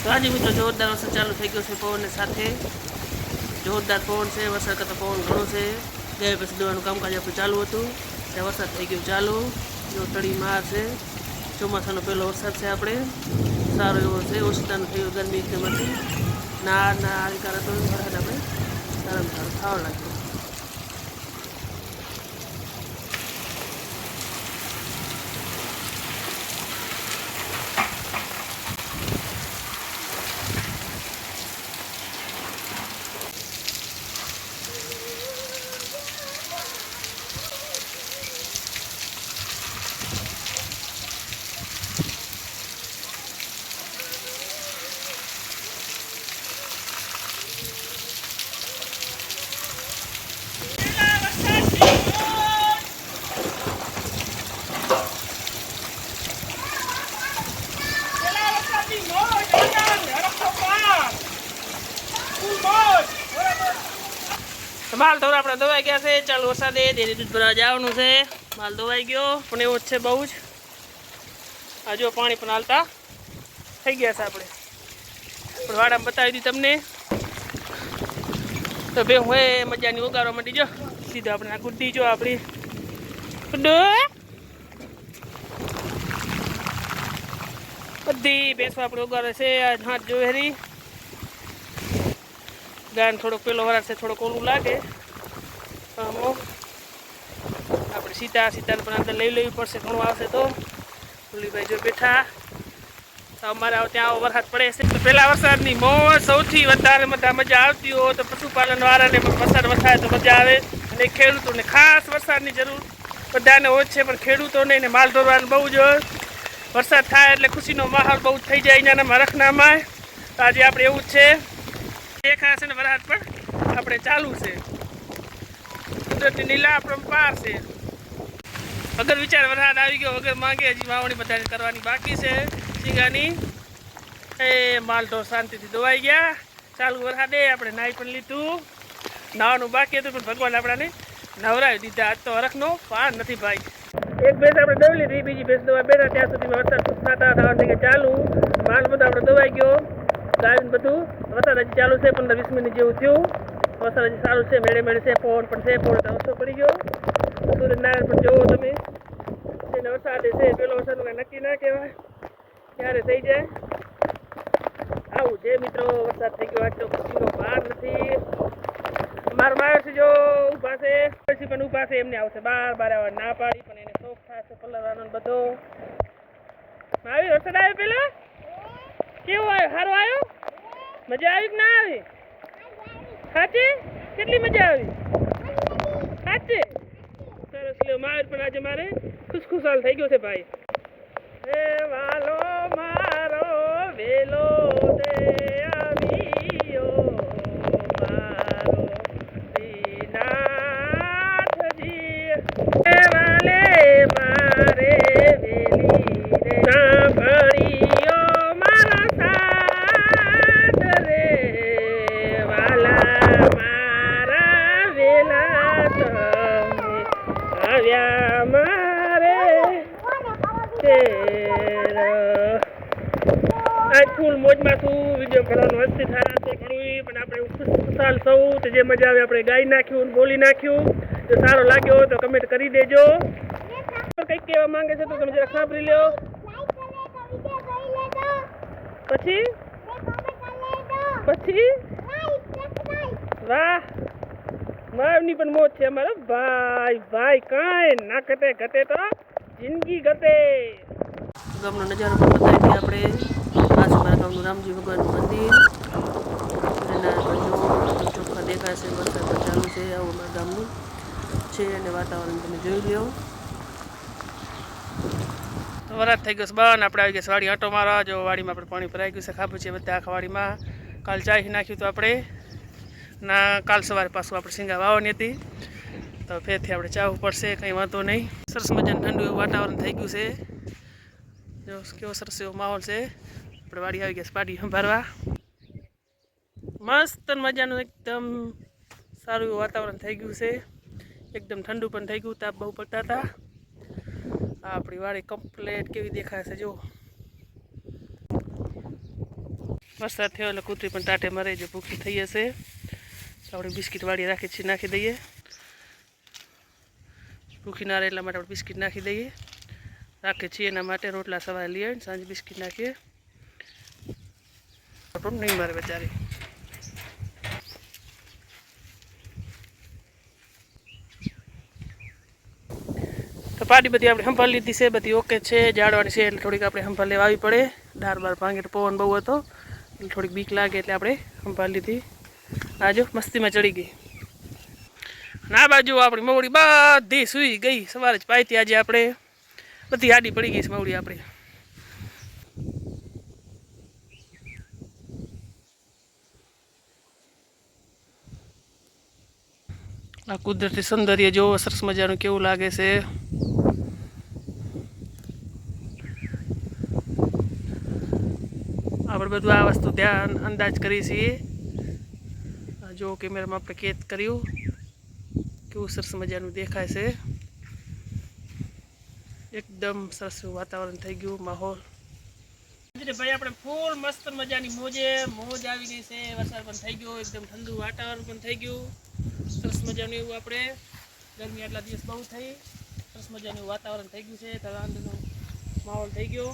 તો આજે મિત્રો જોરદાર વરસાદ ચાલુ થઈ ગયો છે પવનની સાથે જોરદાર પવન છે વરસાદ કરતાં પવન ઘણો છે બે પછી દવાનું કામકાજ આપણું ચાલુ હતું ત્યાં વરસાદ થઈ ગયો ચાલુ જો તળી માર છે ચોમાસાનો પહેલો વરસાદ છે આપણે સારો એવો છે ઓછતાનો થયો ગરમી એકદમ હતી ના આવી કારણ તો વરસાદ આપણે સારામાં સારું ખાવા લાગ્યું માલ ધોર આપણે ધોવાઈ ગયા છે ચાલુ વરસાદે તેની દૂધ ભરવા જવાનું છે માલ ધોવાઈ ગયો પણ એવો જ છે બહુ જ આ જો પાણી પણ હાલતા થઈ ગયા છે આપણે પણ વાડામાં બતાવી દીધી તમને તો બે હું મજાની ઉગાડવા માંડી જો સીધો આપણે આ ગુડ્ડી જો આપણી બધી ભેંસો આપણે ઉગાડે છે હાથ જો હેરી ગાન થોડોક પેલો વરાળ છે થોડોક ઓલું લાગે આપણે સીતાને પણ અંદર લઈ લેવી પડશે ઘણું આવશે તો ભાઈ જો બેઠા અમારે ત્યાં આવો વરસાદ પડે છે તો પહેલા વરસાદની મોજ સૌથી વધારે મજા આવતી હોય તો પશુપાલન વાળાને પણ વરસાદ વરસાય તો મજા આવે અને ખેડૂતોને ખાસ વરસાદની જરૂર બધાને હોય છે પણ ખેડૂતોને એને માલ ઢોરવાનું બહુ જ વરસાદ થાય એટલે ખુશીનો માહોલ બહુ થઈ જાય અહીંયાના રખનામાં આજે આપણે એવું જ છે દેખાય છે ને વરસાદ પણ આપણે ચાલુ છે કુદરતની લીલા પરંપાર છે વગર વિચાર વરસાદ આવી ગયો વગર માંગે હજી વાવણી બધાને કરવાની બાકી છે ઝીંગાની એ માલ ઢોર શાંતિથી ધોવાઈ ગયા ચાલુ વરસાદે આપણે નાહી પણ લીધું નાવાનું બાકી હતું પણ ભગવાન આપણાને નવરાવી દીધા આજ તો હરખનો પાર નથી ભાઈ એક ભેંસ આપણે દોઈ લીધી બીજી ભેંસ દોવા બેઠા ત્યાં સુધીમાં વરસાદ થવાનું થઈ ચાલુ માલ બધો આપણે દોવાઈ ગયો ગાયું બધું વરસાદ હજી ચાલુ છે 15-20 મિનિટ જેવું થયું વરસાદ હજી સારું છે મેળે છે પવન પણ છે પવન તો ઓછો પડી ગયો સૂર્યનારાયણ પણ જોવો તમે એને વરસાદે છે પેલો વરસાદનું કાંઈ નક્કી ના કહેવાય ક્યારે થઈ જાય આવું છે મિત્રો વરસાદ થઈ ગયો આજ તો ખુશીનો પાર નથી મારા માણસ જો ઊભા છે પછી પણ ઊભા છે એમને આવશે બાર આવવા ના પાડી પણ એને શોખ થશે પલળવાનો બધો આવી વરસાદ આવ્યો પેલો કેવો આવ્યો સારો આવ્યો મજા આવી કે ના આવી સાચી કેટલી મજા આવી સાચી સરસ લ્યો માર પણ આજે મારે ખુશખુશાલ થઈ ગયો છે ભાઈ હે વાલો મારો વેલો દે આવ્યો મારો દીનાથજી હે વાલે મારે વેલી રે સાંભળીઓ મારા સાથ રે વાલા મારા વેલા તમે આવ્યા મારે આજ ફૂલ મોજમાં છું વિડીયો કરવાનો હસ્તી થાય તો ઘણું પણ આપણે ખુશખુશાલ સૌ તો જે મજા આવે આપણે ગાઈ નાખ્યું બોલી નાખ્યું જો સારો લાગ્યો તો કમેન્ટ કરી દેજો કંઈક કહેવા માંગે છે તો તમે જરા સાંભળી લો પછી વાહ માવની પણ મોજ છે અમારો ભાઈ કાંઈ ના ઘટે તો જિંદગી ઘટે ગામનો નજારો પણ બતાવી આપણે આ છે મારા ગામનું રામજી ભગવાનનું મંદિર ચોખ્ખા દેખાય છે વરસાદ પણ ચાલુ છે આવું અમારા ગામનું છે અને વાતાવરણ તમે જોઈ લો વરાત થઈ ગયો છે બન આપણે આવી ગયા વાડી આંટો મારવા જો વાડીમાં આપણે પાણી ભરાઈ ગયું છે ખાબું છે બધા આખા વાડીમાં કાલ ચાહી નાખ્યું હતું આપણે ના કાલ સવારે પાછું આપણે શીંગા વાવવાની હતી તો ફેરથી આપણે ચાવવું પડશે કંઈ વાંધો નહીં સરસ મજાનું ઠંડુ એવું વાતાવરણ થઈ ગયું છે જો કેવો સરસ એવો માહોલ છે આપણે વાડી આવી ગયા પાડી સંભાળવા મસ્ત મજાનું એકદમ સારું એવું વાતાવરણ થઈ ગયું છે એકદમ ઠંડુ પણ થઈ ગયું તાપ બહુ પડતા હતા આપણી વાડી કમ્પ્લીટ કેવી દેખાય છે જો વરસાદ થયો એટલે કૂતરી પણ ટાટે મરે જે ભૂખી થઈ હશે. તો આપણે બિસ્કિટ વાળી રાખી છીએ, નાખી દઈએ. ભૂખી ના રહે એટલા માટે આપણે બિસ્કિટ નાખી દઈએ. રાખીએ છીએ એના માટે. રોટલા સવારે લઈ આવીને સાંજે બિસ્કિટ નાખીએ. નહીં મારે બચારી. તો પાડી બધી આપણે સંભાળ લીધી છે, બધી ઓકે છે. જાળવાની છે એટલે થોડીક આપણે સંભાળ લેવા આવી પડે. દાળ બાર ભાંગે તો પવન બહુ હતો એટલે થોડીક બીક લાગે એટલે આપણે સંભાળ લીધી. આ જો મસ્તીમાં ચડી ગઈ. ના બાજુ આપણી મવડી બધી સૂઈ ગઈ. સવારે જ પાઈતી આજે આપણે. બધી આડી પડી ગઈ છે મવડી આપણી. આ કુદરતી સૌંદર્ય જોવો સરસ મજાનું કેવું લાગે છે. આપણે બધું આ વસ્તુ ધ્યાન અંદાજ કરી છીએ. જો કેમેરામાં આપણે કેદ કર્યું કેવું સરસ મજાનું દેખાય છે. એકદમ સરસ વાતાવરણ થઈ ગયું, માહોલ. ભાઈ આપણે ફૂલ મસ્ત મજાની મોજ આવી ગઈ છે. વરસાદ પણ થઈ ગયો, એકદમ ઠંડુ વાતાવરણ પણ થઈ ગયું સરસ મજાનું એવું. આપણે ગરમી આટલા દિવસ બહુ થઈ, સરસ મજાનું વાતાવરણ થઈ ગયું છે. તળાવનો માહોલ થઈ ગયો.